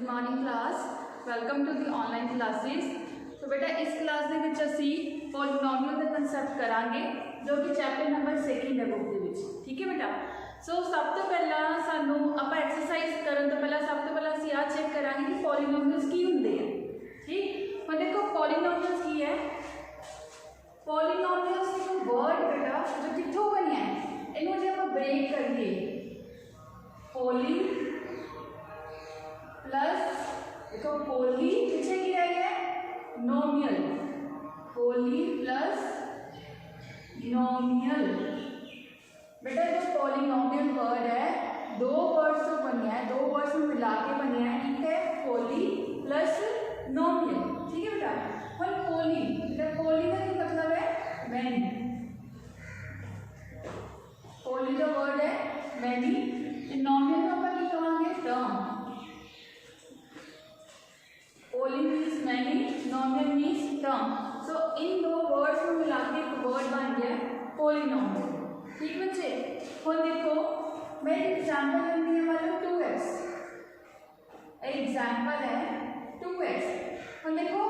Morning class, welcome to the online classes. तो बेटा इस क्लास ਦੇ ਵਿੱਚ ਅਸੀਂ ਪੋਲੀਨੋਮੀਅਲ ਦਾ ਕਨਸੈਪਟ ਕਰਾਂਗੇ ਜੋ ਕਿ ਚੈਪਟਰ ਨੰਬਰ 2 ਹੈ ਬੁੱਕ ਦੇ ਵਿੱਚ। ਠੀਕ ਹੈ ਬੇਟਾ। ਸੋ ਸਭ ਤੋਂ ਪਹਿਲਾਂ ਸਾਨੂੰ ਆਪਾਂ ਐਕਸਰਸਾਈਜ਼ ਕਰਨ ਤੋਂ ਪਹਿਲਾਂ ਸਭ ਤੋਂ ਪਹਿਲਾਂ ਅਸੀਂ ਆ ਚੈੱਕ ਕਰਾਂਗੇ ਕਿ ਪੋਲੀਨੋਮੀਅਲਸ ਕੀ ਹੁੰਦੇ ਆ। ਠੀਕ, ਹੁਣ ਦੇਖੋ ਪੋਲੀਨੋਮੀਅਲਸ ਕੀ ਹੈ। ਪੋਲੀਨੋਮੀਅਲਸ ਦਾ ਵਰਡ बेटा जो कितों बनया है इन्हों जो आप ब्रेक करिए पोली प्लस देखो पोली पीछे क्या है नोमियल, पोली प्लस नोमियल। बेटा जो पॉलिनोमियल वर्ड है दो वर्ड्स से बनया है, दो वर्ड्स में मिला के बनया है। ठीक है, पोली प्लस नोमियल। ठीक है बेटा। और पोली बेटा पोली का क्या मतलब है मैनी। पोली का वर्ड है मैनी। नॉमियल में अपन क्या कहेंगे टर्म। पोली मीन्स मैनी, नॉमियल मीन्स टर्म। सो इन दो वर्ड्स में मिला के एक वर्ड बन गया पॉलिनोमियल। ठीक बच्चे। और देखो मैं एक एग्जांपल लेने वाला हूँ 2x। एग्जांपल है 2x। और देखो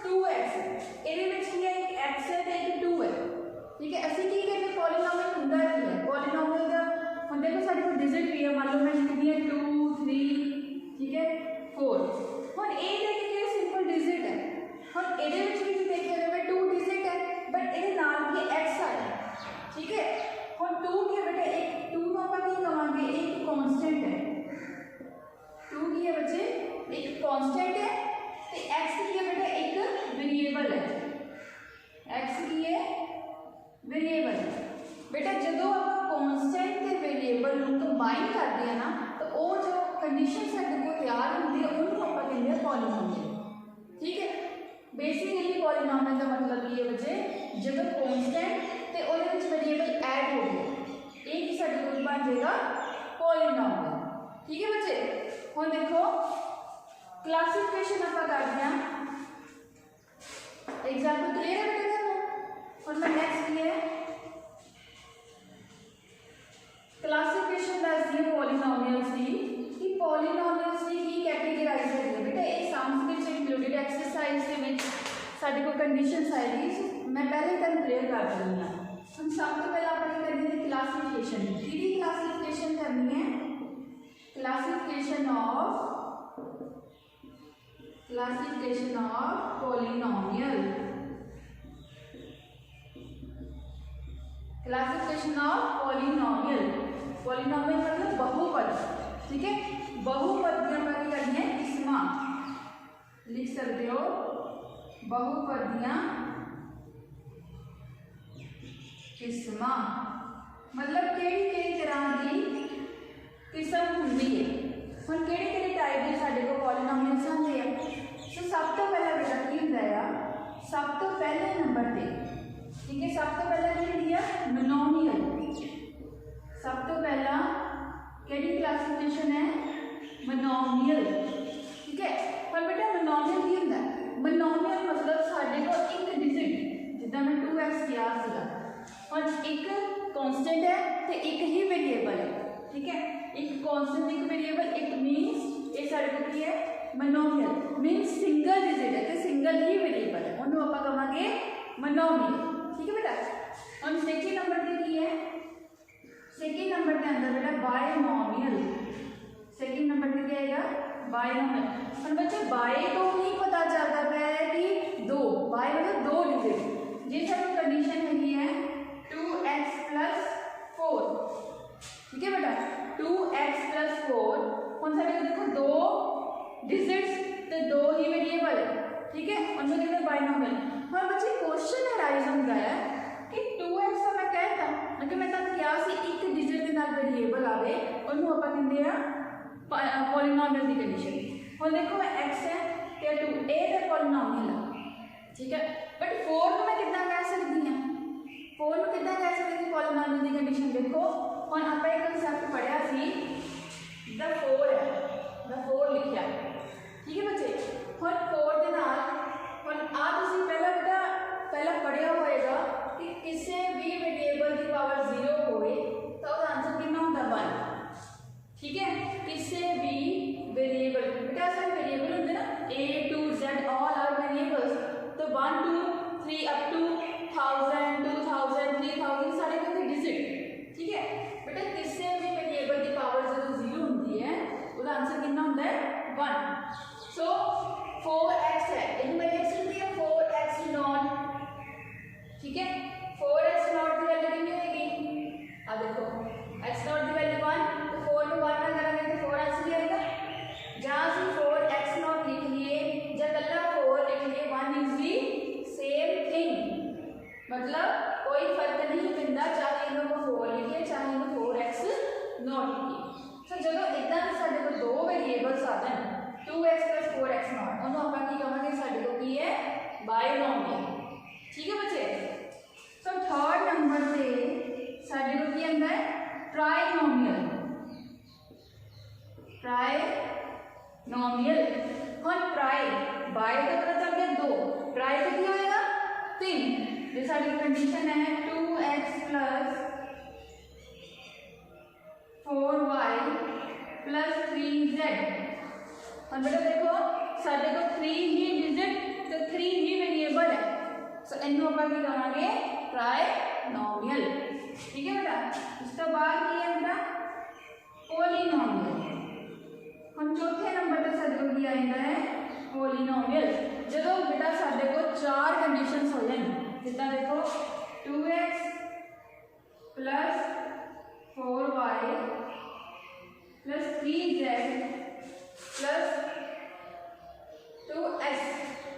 2x ਇਹਦੇ ਵਿੱਚ ਕੀ ਹੈ ਇੱਕ x ਹੈ ਤੇ ਇੱਕ 2 है। ठीक है, ਅਸੀਂ ਕੀ ਕਹਿੰਦੇ ਪੋਲੀਨੋਮੀਅਲ ਹੁੰਦਾ ਕੀ ਹੈ। ਪੋਲੀਨੋਮੀਅਲ ਦਾ ਹੁਣ ਦੇਖੋ ਸਾਡੇ ਕੋਲ ਡਿਜਿਟ ਵੀ ਹੈ, ਮੰਨ ਲਓ ਮੈਂ ਲਿਖਦੀ ਹਾਂ 2 3 ਠੀਕ ਹੈ 4। ਹੁਣ ਇਹ ਦੇਖिए ਸਿੰਪਲ ਡਿਜਿਟ ਹੈ। ਹੁਣ ਇਹਦੇ ਵਿੱਚ ਵੀ ਦੇਖਿਆ ਜਾਵੇ 2 ਡਿਜਿਟ ਹੈ ਬਟ ਇਹਦੇ ਨਾਲ ਕੀ x ਆ ਹੈ। ठीक है, ਹੁਣ 2 ਕੀ ਬੇਟਾ ਇੱਕ 2 ਨੂੰ ਆਪਾਂ ਕੀ ਕਹਾਂਗੇ ਇੱਕ ਕਾਂਸਟੈਂਟ ਹੈ। 2 ਕੀ ਹੈ ਬੱਚੇ ਇੱਕ ਕਾਂਸਟੈਂਟ है ਤੇ x ਕੀ ਹੈ बेटा एक वेरिएबल है। x की है वेरिएबल। बेटा जो आप कांस्टेंट ते वेरिएबल ਨੂੰ कंबाइन करते हैं ना तो वो जो कंडीशन ਸਾਡੇ ਕੋਲ ਤਿਆਰ ਹੁੰਦੀ ਹੈ ਉਹਨੂੰ ਆਪਾਂ ਕਹਿੰਦੇ ਆ ਪੋਲੀਨੋਮੀਅਲ। ठीक है, बेसिकली पॉलीनोमियल का मतलब ये है बच्चे जब कांस्टेंट ते ਉਹਦੇ ਵਿੱਚ वेरिएबल ऐड हो गए एक ही ਸਾਡੇ ਕੋਲ ਬਣ ਜਾਏਗਾ पॉलीनोमियल। ठीक है बच्चे। ਹੁਣ देखो क्लासिफिकेशन ਆਪਾਂ ਕਰਦੇ ਹਾਂ। एग्जाम्पल क्लियर है बेटा करना। और मैं नेक्स्ट ये क्लासिफिकेशन दस दी पॉलीनोमियल्स की कि पॉलीनोमियल्स की कैटेगराइज करिए बेटा ये सम्स विच इंक्लूडेड एक्सरसाइज के विच साडे को कंडीशंस आएगी। मैं पहले ही क्लियर कर देनी है। हम सब तो पहले आप करनी है क्लासिफिकेशन। की क्लासिफिकेशन करनी है classification of polynomial. Classification of polynomial. Polynomial मतलब बहुपद। ठीक है, बहुपद की अपन करनी है किस्मा। लिख सकते हो बहुपदियां किस्मा मतलब केड़ी तरह की किस्म होंगी है। हम केड़े टाइप के साडे को पॉलीनोमियल्स आते हैं। तो सब तो पहला बेटा की होंदा है सब तो पहले नंबर पे। ठीक है, सब तो पहला की होंदी है मोनोमियल। सब तो पहला केड़ी क्लासिफिकेशन है मोनोमियल। ठीक है, पर बेटा मोनोमियल की होंदा है मोनोमियल मतलब साडे को एक डिजिट जिद्दां मैं 2x किया सीगा और एक कांस्टेंट है ते एक ही वेरिएबल है। ठीक है, एक कांस्टेंट एक वेरिएबल एक मीन्स ये साडे को की है मोनोमियल मीन्स सिंगल डिजिट है ते सिंगल ही वेरिएबल है उन्होंने आप कहांगे मोनोमियल। ठीक है बेटा। और सेकंड नंबर पे की है सेकंड नंबर के अंदर बेटा बायनोमियल। सेकंड नंबर पे क्या आएगा बायनोमियल। और बच्चे बाय तो नहीं पता चलता है कि दो बाय मतलब दो डिजिट जी सब कंडीशन है 2x + 4। ठीक है बेटा 2x + 4 कौन सा देखो दो डिजिट्स तो दो ही वेरिएबल है। ठीक है, उनको कहते हैं बायनोमियल। हाँ बच्चे क्वेश्चन अराइज होता है कि 2x का मैं कहता मतलब मैं तक क्या सी एक डिजिट के नाल वेरिएबल आवे उन्होंने आप कहते हैं पॉलीनोमियल की कंडीशन। और देखो x है ते 2 ए ते पॉलीनोमियल है। ठीक है, बट 4 को मैं कितना कह सकती हूँ 4 को कितना कह सकती हूँ पॉलीनोमियल की कंडीशन। देखो और आप एक कंसेप्ट पढ़िया सी द 4 है द 4 लिखा। ठीक है बच्चे। और 4 के नाल और आ तुसी पहला बेटा पहला पढ़िया होएगा कि किसी भी वेरिएबल की पावर 0 होए तो उसका आंसर कितना होता है 1। ठीक है, किसी भी वेरिएबल बेटा असल नॉमियल। हम ट्राई बाय का पता चल गया 2, ट्राई का क्या होएगा 3। जो साडी कंडीशन है 2x plus 4y plus 3z। हम बेटा देखो साडे को 3 ही डिजिट तो 3 ही वेरिएबल है, सो इनू ਆਪਾਂ ਕੀ ਕਰਾਂਗੇ ट्राइनोमियल। ठीक है बेटा। उस तो बाद की है बेटा पोलीनोमियल। हम चौथे नंबर पे साडे को की आइंदा है पोलीनोमियल। जो बेटा साडे को 4 कंडीशंस हो जाए, जिदा देखो 2x plus 4y plus 3z plus 2s।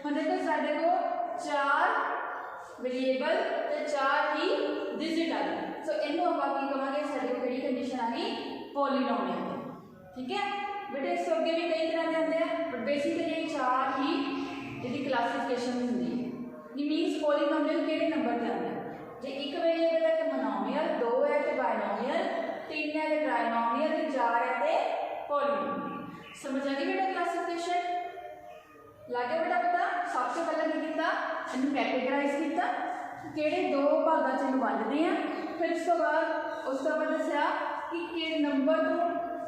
हम देखो साडे को 4 वेरिएबल तो 4 ही डिजिट आ गए, सो इनू आप कहांगे साडे को केड़ी कंडीशन आ गई पोलीनोमियल। ठीक है बेटे। इस अगे भी कई तरह के आते हैं, बट बेसिकली 4 ही जी क्लासिफिकेशन होंगी है। ये मीनस पोलीनोमियल केड़े नंबर से आते हैं, जो एक वेरिएबल है तो मोनोमियल, 2 है तो बायनोमियल, 3 है तो ट्राइनोमियल, 4 है तो पोलीनोमियल। समझ आ गई बेटा क्लासिफिकेशन? लगे बेटा पता? सबसे पहले की किया इन्हें कैटेगराइज किया कि दो भागों च इन्हें वंडते हैं, फिर उस तो बाद दसिया कि नंबर तो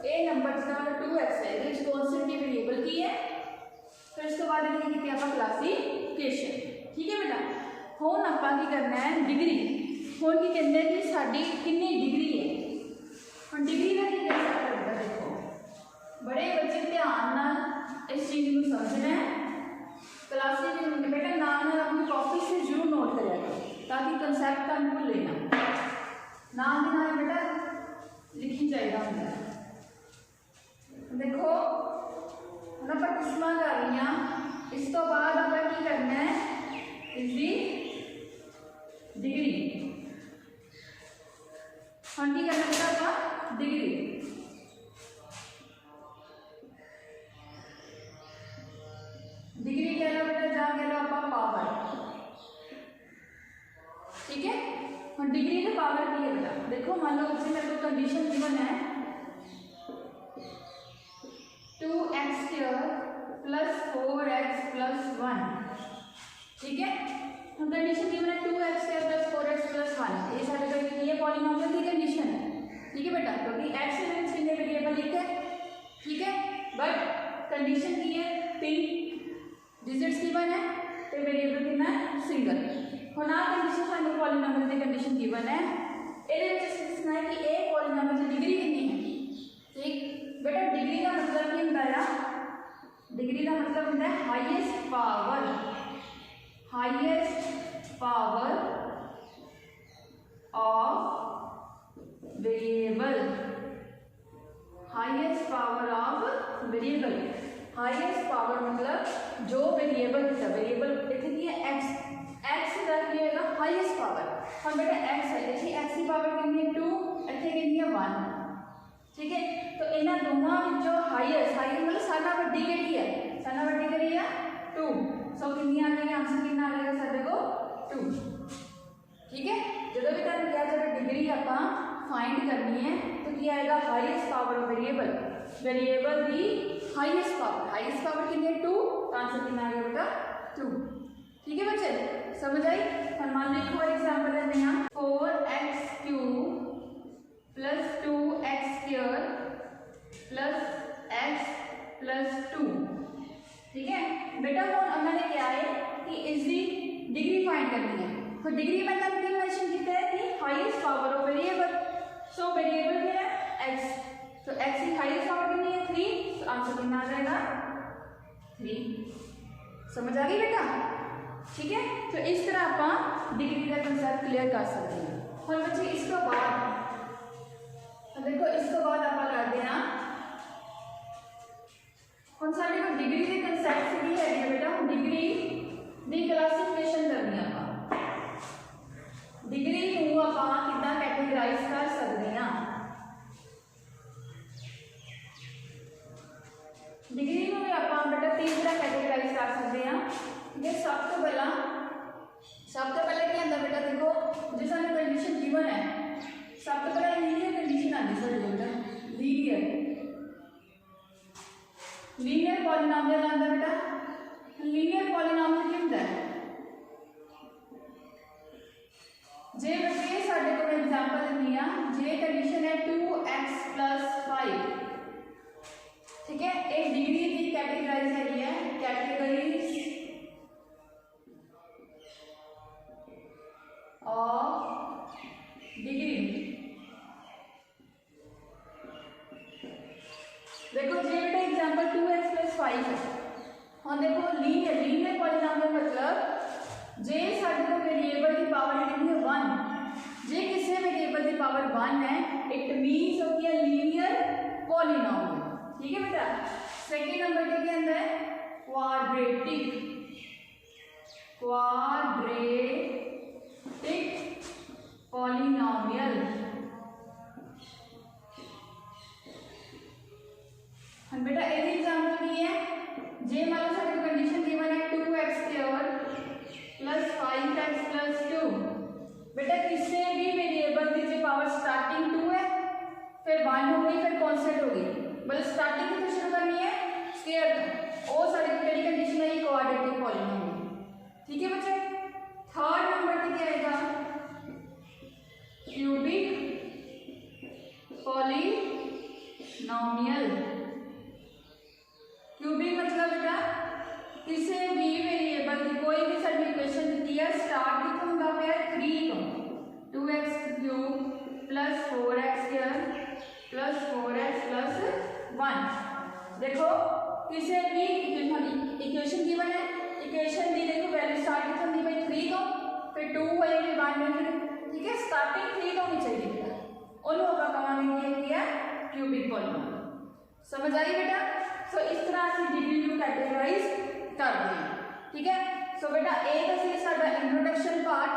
ये नंबर जिदा 2x है ये कॉन्स्टेंट की वेरिएबल की है, फिर उस तो बाद की आप क्लासिफिकेशन। ठीक है बेटा। हुण आप करना है डिग्री। हुण की कहते हैं कि साडी कितनी डिग्री है। हम डिग्री का की कर सकते हैं, देखो बड़े बच्चे ध्यान नाल इस चीज़ को समझना है। क्लासिफिकेशन बेटा नाम अपनी कॉपी से जरूर नोट करेगा ताकि कंसैप्ट का भूल लेना। नाम के नाम बेटा लिखी चाहिए होंगे। देखो हम आप किस्मां कर रही हैं, इस तो बाद आप की करना है इसकी डिग्री। हम की करना बेटा आप डिग्री। डिग्री कह लो बेटा जहाँ कह लो आप पावर। ठीक है। हम डिग्री के पावर की है बेटा। देखो मान लो इससे मेरे को कंडीशन गिवन है 2x square plus 4x plus 1। ठीक है। हम कंडीशन गिवन है 2x square plus 4x plus 1। ये सारे का ये पॉलीनोमियल की कंडीशन है। ठीक है बेटा, क्योंकि x से मींस कितने वेरिएबल लिखे। ठीक है। बट कंडीशन की है 3 डिजिट्स गिवन है तो वेरिएबल कितना है सिंगल। हम आ कंडीशन सानू पॉलीनोमियल की कंडीशन गिवन है, ये दसना है कि ए पॉलीनोमियल की डिग्री कितनी है। ठीक बेटा। डिग्री का मतलब क्या होता है? डिग्री का मतलब होता है highest power of variable. Highest power of variable. Highest power मतलब जो वेरिएबल वेरिएबल इतने की है एक्स का की होगा हाईएस्ट पावर। हम बेटा एक्स है देखिए एक्स की पावर कितनी है 2, इतने कितनी है 1। ठीक है। तो इन्हों दोनों जो हाईएस्ट मतलब सारा वड्डी केड़ी है, सारा वड्डी केड़ी है 2। सो कितनी आ गई आंसर कितना आ जाएगा सारे को 2। ठीक है। जो भी तुम क्या जब डिग्री आप फाइंड करनी है तो क्या आएगा highest power of variable. Variable की हाईएस्ट पावर कितनी है 2, तो आंसर कितना आ गया बेटा 2। ठीक है बच्चे समझ आई? हम मान लो एक और एग्जांपल लेते हैं 4x cube plus 2x square plus x plus 2। ठीक है बेटा। हम उन्होंने क्या है कि इसकी डिग्री फाइंड करनी है। तो डिग्री में हम क्या मेंशन किया है कि highest power of variable. So variable क्या है x, तो x की हाईएस्ट पावर कितनी है 3, तो आंसर कितना आ जाएगा 3। समझ आ गई बेटा? ठीक है। तो इस तरह आप डिग्री का कंसेप्ट क्लियर कर सकते हैं। और बच्चे इसके बाद देखो इसके बाद आप करते हैं हम साढ़े को डिग्री के कंसेप्ट की है बेटा। हम डिग्री की क्लासिफिकेशन करनी है। आप डिग्री को आप कितना कैटेगराइज कर सकते हैं। डिग्री को भी आप बेटा 3 तरह कैटेगराइज कर सकते हैं। ये सब तो पहले क्या आता बेटा देखो जो सारी कंडीशन गिवन है सब तो पहले लीनियर कंडीशन आती है बेटा। लीनियर लीनियर पॉलीनोमियल आंदा बेटा। लीनियर पॉलीनोमियल की होंदा है जे बच्चे साडे को एग्जांपल दिंदी आ, जे कंडीशन है 2x + 5, ठीक है। एक डिग्री की कैटेगराइज है कैटेगरीज ऑफ डिग्री। देखो जे बेटा एग्जांपल 2x + 5 है। हम देखो लीनियर पॉलीनोमियल मतलब जे साडे को वेरिएबल की पावर कितनी है 1, जे किसी वेरिएबल की पावर 1 है इट मींस होती है लीनियर पॉलीनोमियल, ठीक है बेटा। सेकंड नंबर के अंदर है क्वाड्रेटिक पॉलीनोमियल। हम बेटा एक एग्जांपल की है जे मान लो साडी कंडीशन गिवन है 2x² + 5x + 2। बेटा किसी भी वेरिएबल की जो पावर स्टार्टिंग 2 है फिर 1 हो गई फिर कांस्टेंट हो गई, मतलब स्टार्टिंग से शुरू करनी है स्क्वायर तो वो सारी पहली कंडीशन है क्वाड्रेटिक पॉलीनोमियल, ठीक है बच्चे। थर्ड नंबर पे क्या आएगा क्यूबिक पॉलीनोमियल। क्यूबिक मतलब बेटा किसी भी वेरिएबल की कोई भी सारी इक्वेशन दी है स्टार्ट कितों होगा पे 3 तो 2x³ + 4x² + 4x + 1। देखो किसी भी इक्वेशन गिवन है, इक्वेशन दी देखो वैल्यू स्टार्ट कितों होगी भाई 3 तो फिर 2 है फिर 1 है, ठीक है। स्टार्टिंग 3 तो होनी चाहिए बेटा, उन्होंने आप कहानी किया क्यूबिक पॉलीनोमियल। समझ आई बेटा। सो इस तरह से डिग्री को कैटेगराइज करते हैं, ठीक है। सो बेटा ए तो सी साडा इंट्रोडक्शन पार्ट।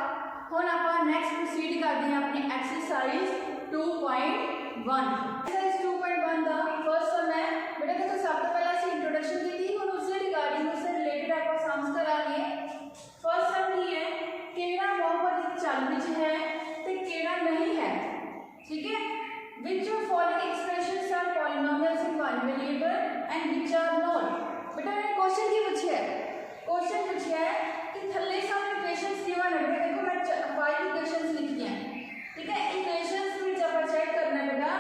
हुण आपां नेक्स्ट प्रोसीड करते हैं अपनी एक्सरसाइज 2.1। एक्सरसाइज 2.1 का फर्स्ट सम है बेटा। देखो सब तो पहले ਅਸੀਂ इंट्रोडक्शन की थी, हुण उससे रिगार्डिंग उससे रिलेटेड आपां सम्स करांगे। फर्स्ट सम की है केड़ा बहुपद चल विच है ते केड़ा नहीं है, ठीक है। Which of following expressions are polynomials in one variable and which are not? बेटा मैंने क्वेश्चन की पूछा है, क्वेश्चन पूछा है कि थल्ले सब इक्वेशंस गिवन है। देखो मैं 5 इक्वेशंस लिखी हैं, ठीक है। इक्वेशंस में आप चेक करना है बेटा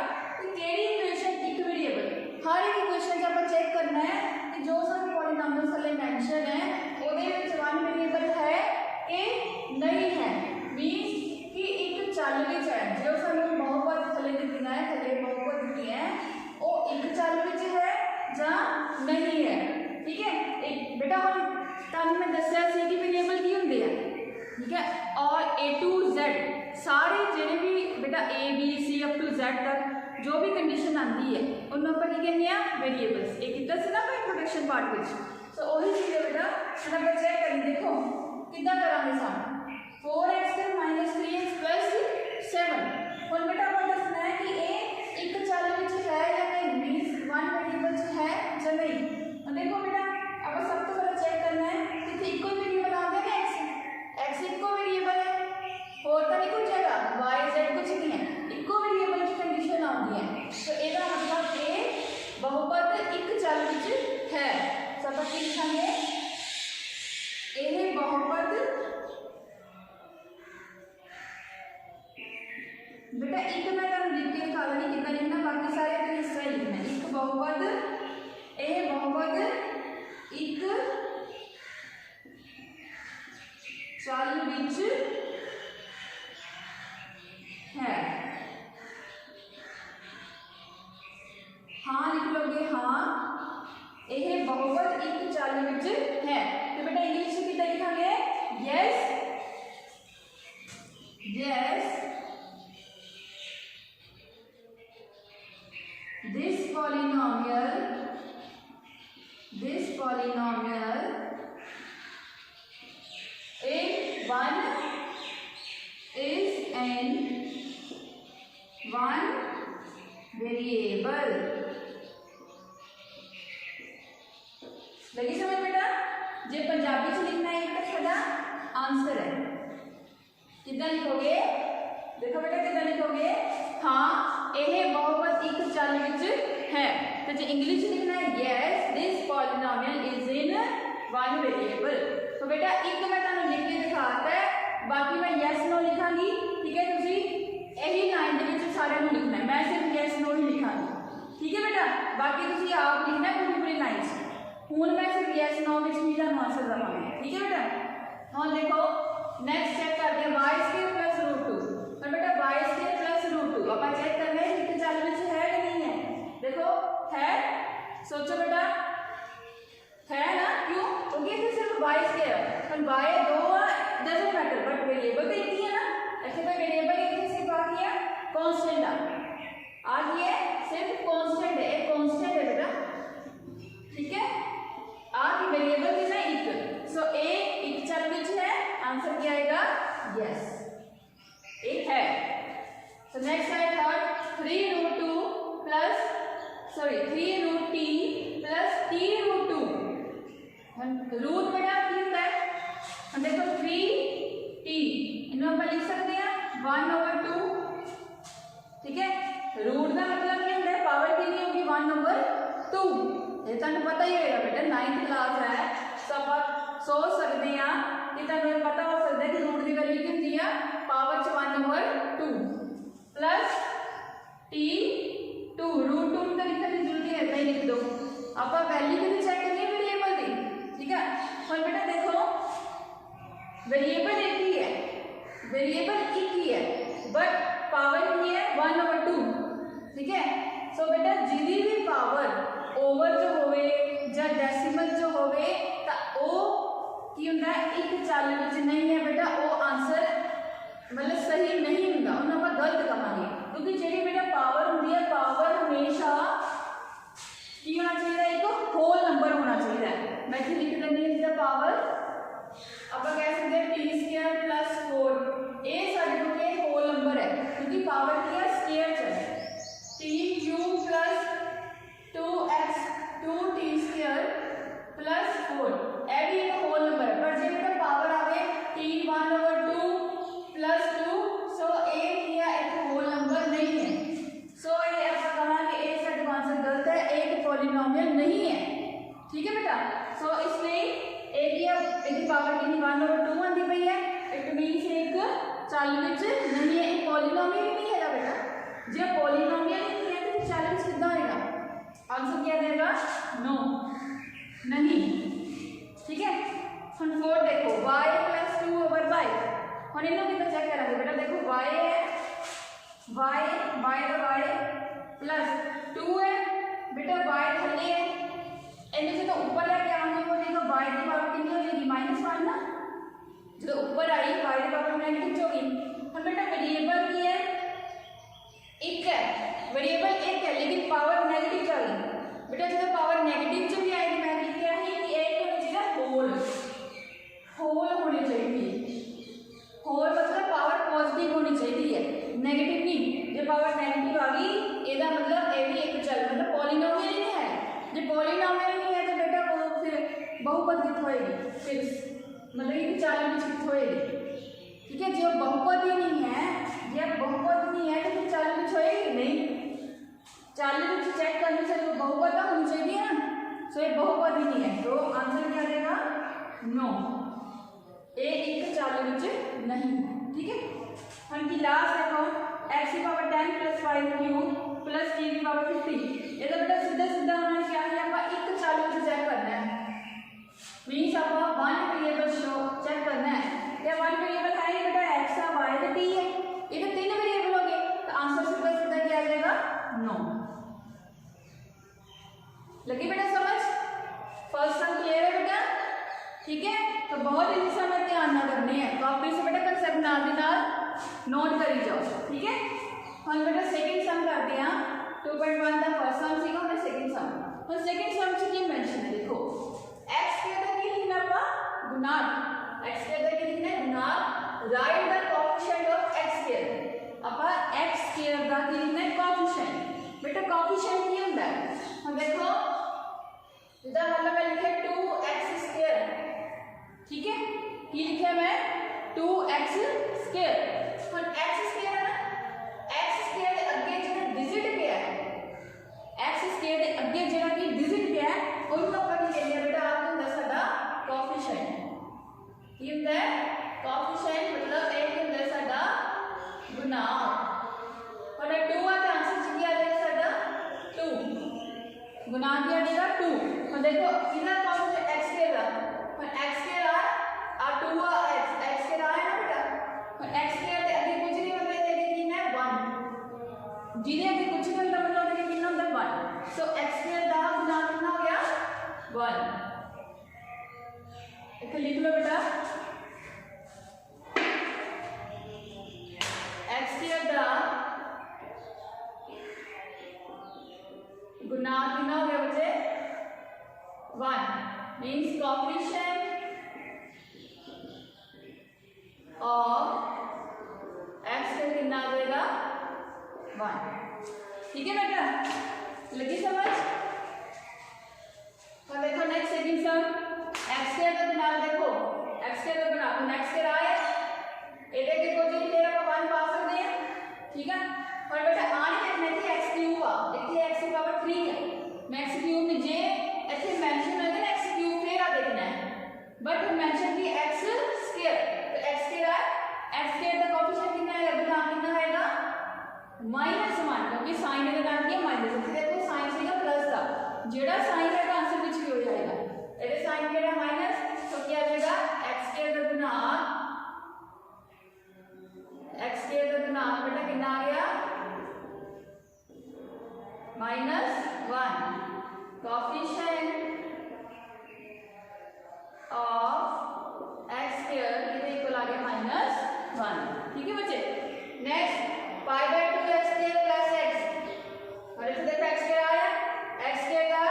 कि केड़ी इक्वेशन एक वेरिएबल, हर एक इक्वेशन आप चेक करना है कि जो सब पॉलीनोमियल्स वाले मेंशन है ओदे विच वन वेरिएबल है कि नहीं है। मींस कि एक चल विच है जो सानू बहुपद थले दिखना है, थले बहुपद दिखती है वो एक चल विच है या नहीं है, ठीक है। एक बेटा हम तब मैं दस्या सी कि वेरिएबल की होंगे है, ठीक है। और A to Z सारे जिन्हें भी बेटा A B C up to Z तक जो भी कंडीशन आती है उन्होंने पर कहने हैं वेरिएबल्स। एक कितना से ना इंट्रोडक्शन पार्ट में सो वही चीज़ है बेटा। हम चेक करें देखो कितना करांगे साम 4x + 3x + 7। हुण बेटा आपको दसना है कि ए एक चल विच है या नहीं, मींस वन वेरिएबल है या नहीं। देखो बेटा अब सब तो पहले चेक करना है कि इको वेरिएबल आ गया ना x इको वेरिएबल है और तो नहीं कुछ जगह y z कुछ नहीं है, इको वेरिएबल की कंडीशन आती है तो ਇਹਦਾ मतलब ए बहुपद एक चल विच है। सब आप लिखांगे ਇਹ बहुपद बेटा एक मैं तुम लिख के दिखा दूंगी कितना लिखना, बाकी सारे तो इस तरह लिखना है। एक बहुपद ए बहुपद एक चल विच है। हाँ लिख लोगे हाँ यह बहुपद एक चल विच है। तो बेटा इंग्लिश में कितना लिखांगे yes yes this polynomial if one is an one variable। लगी समझ बेटा। जे पंजाबी से लिखना है बेटा साडा आंसर है कितना लिखोगे, देखो बेटा कितना लिखोगे हाँ यह बहुपद एक चल विच है। तो जो इंग्लिश लिखना है यस दिस वन वेरिएबल। तो बेटा एक मैं तुहानू लिख के दिखाता है, बाकी मैं यस नो लिखांगी, ठीक है। तुसी यही लाइन दे विच सारे नू लिखना है, मैं सिर्फ यस नो ही लिखांगी, ठीक है बेटा। बाकी तुसी आप लिखना है पूरी पूरी लाइन से। हुण मैं सिर्फ यस नो विच ही तुहानू आंसर दवांगी, ठीक है बेटा। हुण देखो नेक्स्ट चेक करते हैं वाई स्क्वायर प्लस रूट 2। पर बेटा वाई स्क्वायर प्लस रूट 2 आप चेक करना है एक चाल विच है कि नहीं है। देखो है, सोचो बेटा है ना, क्यों? क्योंकि इसे सिर्फ वाई स्क्वायर पर वाई दो डजंट मैटर, बट वेरिएबल तो एक ही है ना। ऐसे तो वेरिएबल एक ही सिर्फ आ गया कांस्टेंट आ गया, सिर्फ कांस्टेंट है, एक कांस्टेंट है बेटा, ठीक है। आ की वेरिएबल कितना एक, सो एक चल विच है, आंसर क्या आएगा यस एक है। सो नेक्स्ट है third 3 root 2 plus 3 root T plus T root 2। Root बेटा की होता है, हम देखो 3 टी इन्हें आप लिख सकते हैं 1/2, ठीक है। रूट का मतलब क्या होता है, पावर कितनी होगी 1/2, ये तुहानू पता ही होगा बेटा, 9th क्लास है, तो आप सोच सकते हैं कि तुहानू पता हो सकता है कि रूट की वैल्यू की होती है पावर 1/2 प्लस टी 2 रूट 2 तो लिखने की जरूरत है, इतना ही लिख दो। आप वैल्यू कितनी चेक करनी है वेरिएबल की, ठीक है। और बेटा देखो वेरिएबल एक ही है, वेरिएबल एक ही है, बट पावर कितनी है 1/2, ठीक है। सो बेटा जिदी भी पावर ओवर जो होवे या डेसिमल जो होवे तो वो की हुंदा है एक चाल विच नहीं है बेटा, वो आंसर मतलब सही नहीं होंगे, उन्हें आप गलत कहांगे, क्योंकि जी बेटा पावर होंगी है, पावर हमेशा की होना चाहिए, एक होल नंबर होना चाहिए। मैं इतने लिख देनी है पावर, आप कह सकते हैं टी स्क्वायर प्लस 4, ये साढ़े को होल नंबर है, क्योंकि पावर की है स्क्वायर है, T cube plus 2x 2t square plus 4, यह भी एक होल नंबर है। पर जो बेटा पावर आवे t 1/2 प्लस 2, सो एक होल नंबर नहीं है, सो ये आप कहा कि ए साइड आंसर गलत है, एक पॉलिनोमियल नहीं है, ठीक है बेटा। सो इसलिए एक पावर कितनी 1/2 आती पई है, इट मीन्स एक चाल विच नहीं है, एक पॉलिनोमियल ही नहीं है बेटा। जो पॉलिनोमियल नहीं है तो चाल विच कितना होएगा, आंसर क्या देगा नो नहीं, ठीक है। हम 4 देखो y प्लस 2/y, हम इन्हों कितना चेक करेंगे बेटा, देखो y है y प्लस 2 है बेटा, y थले है, इन्हें जो तो ऊपर लेके आएंगे वो देखो y की पावर कितनी हो जाएगी -1 ना, जो ऊपर आई y की पावर नेगेटिव होगी। हम बेटा वेरिएबल की है एक है, वेरिएबल एक है लेकिन पावर नेगेटिव चली बेटा, जो पावर नेगेटिव जो भी आएगी मैं लिख के आई कि एक होना चाहिए होल होनी चाहिए, होल मतलब पावर पॉजिटिव होनी चाहिए, नेगेटिव नहीं। जो पावर नेगेटिव आ गई ਇਹਦਾ मतलब ये भी एक चल मतलब पॉलिनोमियल नहीं है, जो पॉलिनोमियल नहीं है तो बेटा वो फिर बहुपद कितनी होएगी, फिर मतलब एक चाल में कितनी होएगी, ठीक है। जो बहुपद ही नहीं है, जब बहुपद नहीं है तो फिर चाल में होएगी नहीं, चाल में चेक करने से तो बहुपद होनी चाहिए ना, सो ये बहुपद ही नहीं है, तो आंसर क्या देगा नो, ये एक चाल में नहीं, ठीक है। हम की लास्ट देखो x की power 10 plus 5 cube plus t की पावर 50, ये तो बेटा सीधा सीधा हमने क्या है आप एक चाल में चेक करना है, मींस आप वन वेरिएबल शो चेक करना है, ये वन वेरिएबल है बेटा x है y है t है, ये तो तीन वेरिएबल हो गए, तो आंसर सीधा सीधा क्या आ जाएगा नो। लगी बेटा समझ, फर्स्ट सम क्लियर है बेटा, ठीक है। तो बहुत इजी सम में ध्यान ना करनी है, कॉपी से बेटा कंसेप्ट नाल दी नाल नोट करी जाओ, ठीक है। हम बेटा सेकंड सम करते हैं, 2.1 का फर्स्ट सम सीखा हमने, सेकंड सम तो सेकंड सम से क्या मेंशन है देखो, x के अंदर क्या लिखना है गुणांक, x के अंदर क्या लिखना है गुणांक, right the coefficient of x square, upon x square का क्या लिखना है कोएफिशिएंट, बेटा कोएफिशिएंट क्या होता है, हम देखो इधर मतलब मैं लिखे 2x स्क्वायर, ठीक है, ये लिखे मैं 2x स्क्वायर, और x स्क्वायर है ना, x स्क्वायर के अगे जो डिजिट क्या है, x स्क्वायर के अगे जो कि डिजिट क्या है, उनको अपन क्या लिया बेटा आप होता साडा देखो इधर कॉम्पोजिट x स्क्वायर का पर x स्क्वायर आ 2x x स्क्वायर आया ना बेटा पर x स्क्वायर ते अगे कुछ नहीं मतलब देखे कितना है 1 जिने अगे कुछ नहीं मतलब देखे कितना होता है 1 सो x स्क्वायर दा गुना कितना हो गया 1 इधर लिख लो बेटा x स्क्वायर दा गुना कितना हो गया बच्चे 1 means coefficient of x का कितना आ जाएगा 1 ठीक है बेटा लगी समझ तो देखो नेक्स्ट सेकंड सम x स्क्वायर का गुना देखो x स्क्वायर का गुना तो x स्क्वायर आया एटे के कोई नहीं तेरा को 1 पास कर दिया ठीक है और बेटा आने देखने थी x क्यूब आ इतने x की पावर 3 है मैं x क्यूब में जे ऐसे मेंशन है ना x क्यूब फिर आ देखना है बट मेंशन की x स्क्वायर तो x स्क्वायर है x स्क्वायर का कोएफिशिएंट कितना है गुना कितना आएगा -1 क्योंकि साइन का नाम क्या माइनस है देखो साइन से का प्लस था जेड़ा साइन है आंसर कुछ भी हो जाएगा एटे साइन के माइनस तो क्या आ जाएगा x स्क्वायर का गुना x स्क्वायर का गुना बेटा कितना आ गया -1 coefficient of x square कितने इक्वल आ गया -1 ठीक है बच्चे next pi by 2 x square plus x और इसे देखो x square आया x square का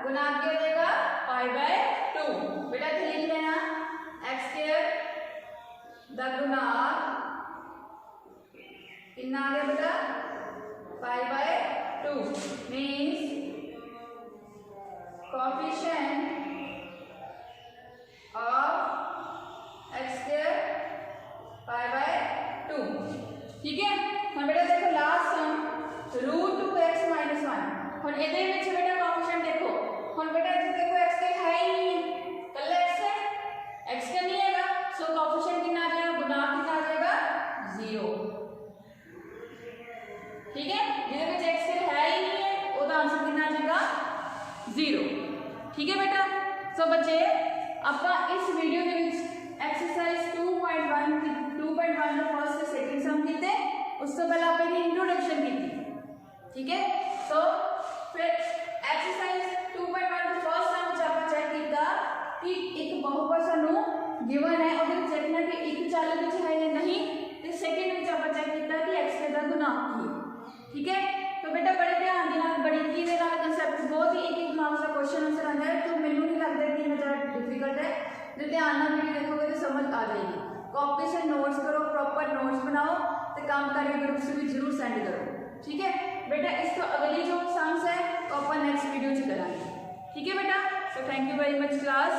गुना किया जाएगा पाई बाय 2 बेटा इसे लिख लेना x square दा गुना कितना आ गया बेटा pi by 2 means coefficient of x square pi by 2 ठीक है हम बेटा देखो लास्ट सम √2x - 1 और ਇਹਦੇ ਵਿੱਚ बेटा कोएफिशिएंट देखो हम बेटा इसे देखो x के है ही नहीं है कल x है x का नहीं आएगा सो कोएफिशिएंट कितना आ जाएगा गुना कितना आ जाएगा 0 ठीक है ਜਿਹਦੇ ਵਿੱਚ x के है ही नहीं है ਉਹਦਾ आंसर कितना आ जाएगा 0 ठीक है बेटा सो बच्चे ਆਪਾਂ इस वीडियो ਦੇ ਵਿੱਚ एक्सरसाइज 2.1 ਦਾ फर्स्ट से सेकंड सम ਕੀਤੇ ਉਸ ਤੋਂ ਪਹਿਲਾਂ ਆਪਾਂ ਇਹਦੀ ਇੰਟਰੋਡਕਸ਼ਨ ਕੀਤੀ ठीक है सो फिर एक्सरसाइज 2.1 ਦੇ फर्स्ट सम ਵਿੱਚ ਆਪਾਂ ਚੈੱਕ ਕੀਤਾ ਕਿ ਇੱਕ ਬਹੁਪਦ ਸਾਨੂੰ ਗਿਵਨ ਹੈ ਉਹਦੇ ਵਿੱਚ ਚੈੱਕ ਕਰਨਾ ਕਿ ਇੱਕ ਚਾਲ ਵਿੱਚ ਹੈ ਜਾਂ ਨਹੀਂ ਤੇ ਸੈਕੰਡ ਵਿੱਚ ਆਪਾਂ ਚੈੱਕ ਕੀਤਾ ਕਿ x ਦਾ ਗੁਣਾ ਕੀ ਹੈ ठीक है तो बेटा बड़े ध्यान देना बड़ी की दे नाल कांसेप्ट बहुत ही एक मार्क्स का क्वेश्चन आंसर आता है तो मैंने नहीं लगता कि इतना ज़्यादा डिफिकल्ट है जो ध्यान नाल वीडियो देखोगे तो समझ आ जाएगी कॉपी से नोट्स करो प्रॉपर नोट्स बनाओ तो काम करके ग्रुप्स भी जरूर सेंड करो ठीक है बेटा इस तो अगली जो सम्स है तो अपन नेक्स्ट वीडियो च करांगे ठीक है बेटा so thank you very much class.